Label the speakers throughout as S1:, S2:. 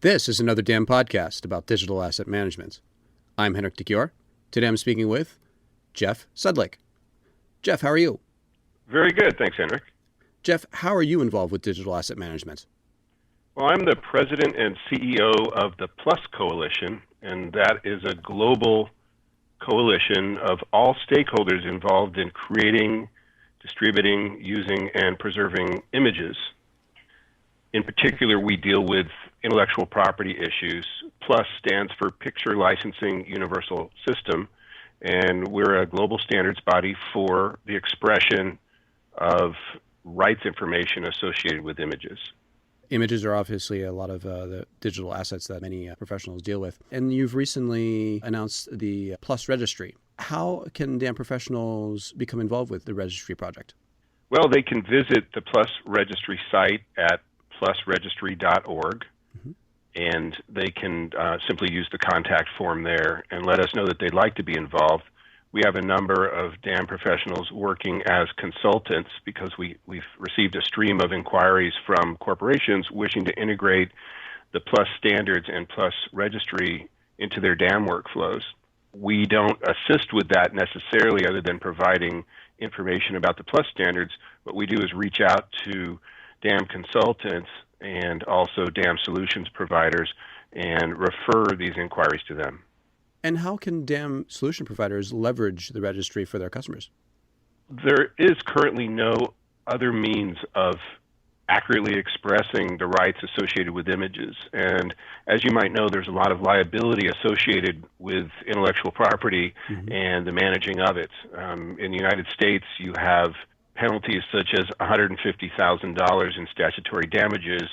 S1: This is another DAM podcast about digital asset management. I'm Henrik Gyor. Today I'm speaking with Jeff Sedlik. Jeff, how are you?
S2: Very good, thanks, Henrik.
S1: Jeff, how are you involved with digital asset management?
S2: Well, I'm the president and CEO of the Plus Coalition, and that is a global coalition of all stakeholders involved in creating, distributing, using, and preserving images. In particular, we deal with intellectual property issues. Plus stands for Picture Licensing Universal System, and we're a global standards body for the expression of rights information associated with images.
S1: Images are obviously a lot of the digital assets that many professionals deal with. And you've recently announced the Plus Registry. How can DAM professionals become involved with the Registry project?
S2: Well, they can visit the Plus Registry site at plusregistry.org, and they can simply use the contact form there and let us know that they'd like to be involved. We have a number of DAM professionals working as consultants because we've received a stream of inquiries from corporations wishing to integrate the Plus standards and Plus Registry into their DAM workflows. We don't assist with that necessarily other than providing information about the Plus standards. What we do is reach out to DAM consultants and also DAM solutions providers and refer these inquiries to them.
S1: And how can DAM solution providers leverage the registry for their customers?
S2: There is currently no other means of accurately expressing the rights associated with images. And as you might know, there's a lot of liability associated with intellectual property and the managing of it. In the United States, you have penalties such as $150,000 in statutory damages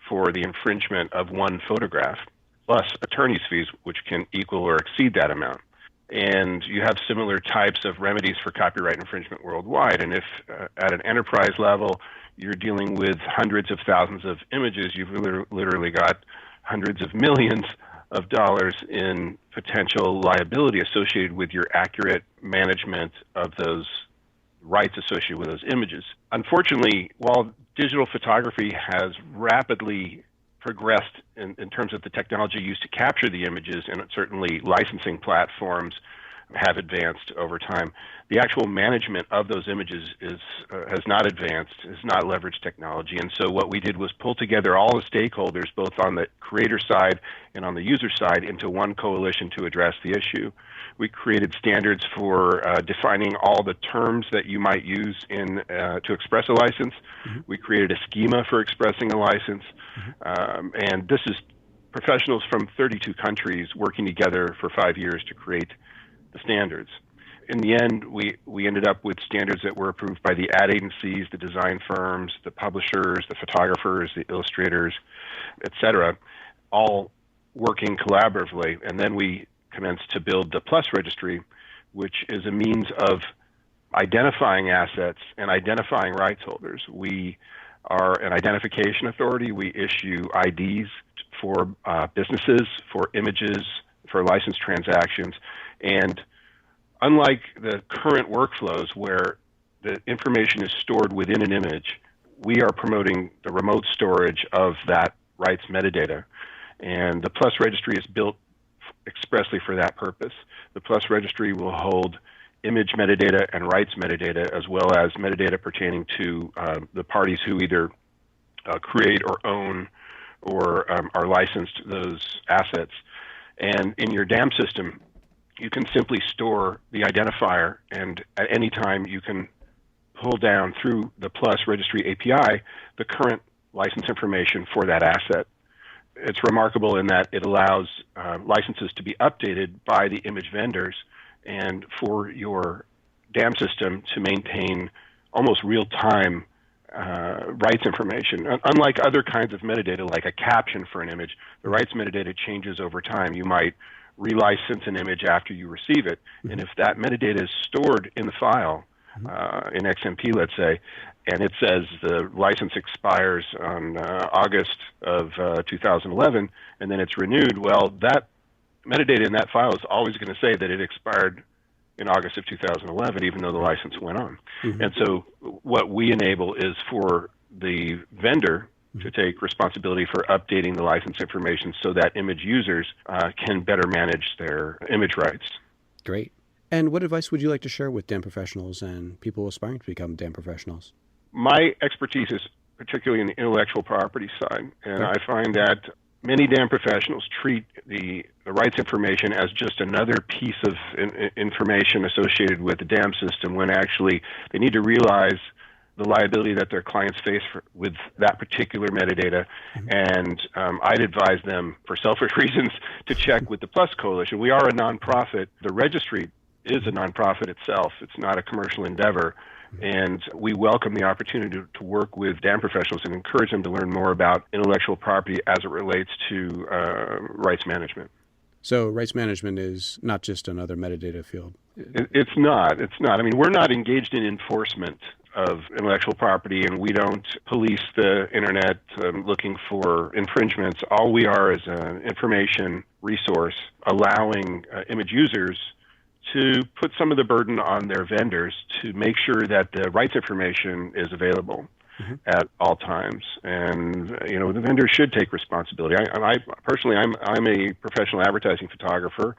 S2: for the infringement of one photograph, plus attorney's fees, which can equal or exceed that amount. And you have similar types of remedies for copyright infringement worldwide. And if at an enterprise level, you're dealing with hundreds of thousands of images, you've literally got hundreds of millions of dollars in potential liability associated with your accurate management of those rights associated with those images. Unfortunately, while digital photography has rapidly progressed in terms of the technology used to capture the images, and certainly licensing platforms have advanced over time, the actual management of those images has not advanced, has not leveraged technology. And so what we did was pull together all the stakeholders, both on the creator side and on the user side, into one coalition to address the issue. We created standards for defining all the terms that you might use to express a license. We created a schema for expressing a license. And this is professionals from 32 countries working together for 5 years to create the standards. In the end, we ended up with standards that were approved by the ad agencies, the design firms, the publishers, the photographers, the illustrators, etc., all working collaboratively. And then we commenced to build the Plus Registry, which is a means of identifying assets and identifying rights holders. We are an identification authority. We issue IDs for businesses, for images, for license transactions. And unlike the current workflows where the information is stored within an image, we are promoting the remote storage of that rights metadata. And the Plus Registry is built expressly for that purpose. The Plus Registry will hold image metadata and rights metadata, as well as metadata pertaining to the parties who either create or own or are licensed those assets. And in your DAM system, you can simply store the identifier, and at any time you can pull down through the Plus Registry API the current license information for that asset. It's remarkable in that it allows licenses to be updated by the image vendors and for your DAM system to maintain almost real-time rights information. Unlike other kinds of metadata, like a caption for an image, the rights metadata changes over time. You might relicense an image after you receive it, and if that metadata is stored in the file, in XMP, let's say, and it says the license expires on August of 2011, and then it's renewed, well, that metadata in that file is always going to say that it expired in August of 2011, even though the license went on. And so what we enable is for the vendor to take responsibility for updating the license information so that image users can better manage their image rights.
S1: Great. And what advice would you like to share with DAM professionals and people aspiring to become DAM professionals?
S2: My expertise is particularly in the intellectual property side, and I find that many DAM professionals treat the rights information as just another piece of information associated with the DAM system, when actually they need to realize the liability that their clients face with that particular metadata. And I'd advise them, for selfish reasons, to check with the Plus Coalition. We are a nonprofit. The registry is a nonprofit itself. It's not a commercial endeavor. And we welcome the opportunity to work with DAM professionals and encourage them to learn more about intellectual property as it relates to rights management.
S1: So rights management is not just another metadata field.
S2: It's not. It's not. I mean, we're not engaged in enforcement of intellectual property, and we don't police the internet looking for infringements. All we are is an information resource allowing image users to put some of the burden on their vendors to make sure that the rights information is available at all times. And, the vendors should take responsibility. I personally, I'm a professional advertising photographer,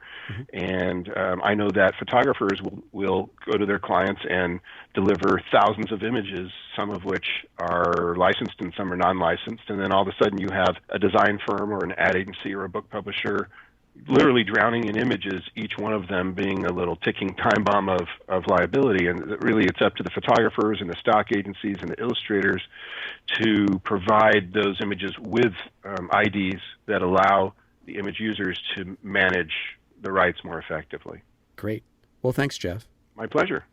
S2: and I know that photographers will go to their clients and deliver thousands of images, some of which are licensed and some are non-licensed. And then all of a sudden you have a design firm or an ad agency or a book publisher literally drowning in images, each one of them being a little ticking time bomb of liability. And really, it's up to the photographers and the stock agencies and the illustrators to provide those images with IDs that allow the image users to manage the rights more effectively.
S1: Great. Well, thanks, Jeff.
S2: My pleasure.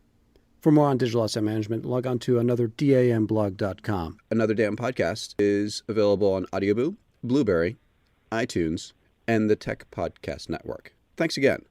S1: For more on digital asset management, log on to anotherDAMblog.com. Another DAM podcast is available on Audioboo, Blueberry, iTunes, and the Tech Podcast Network. Thanks again.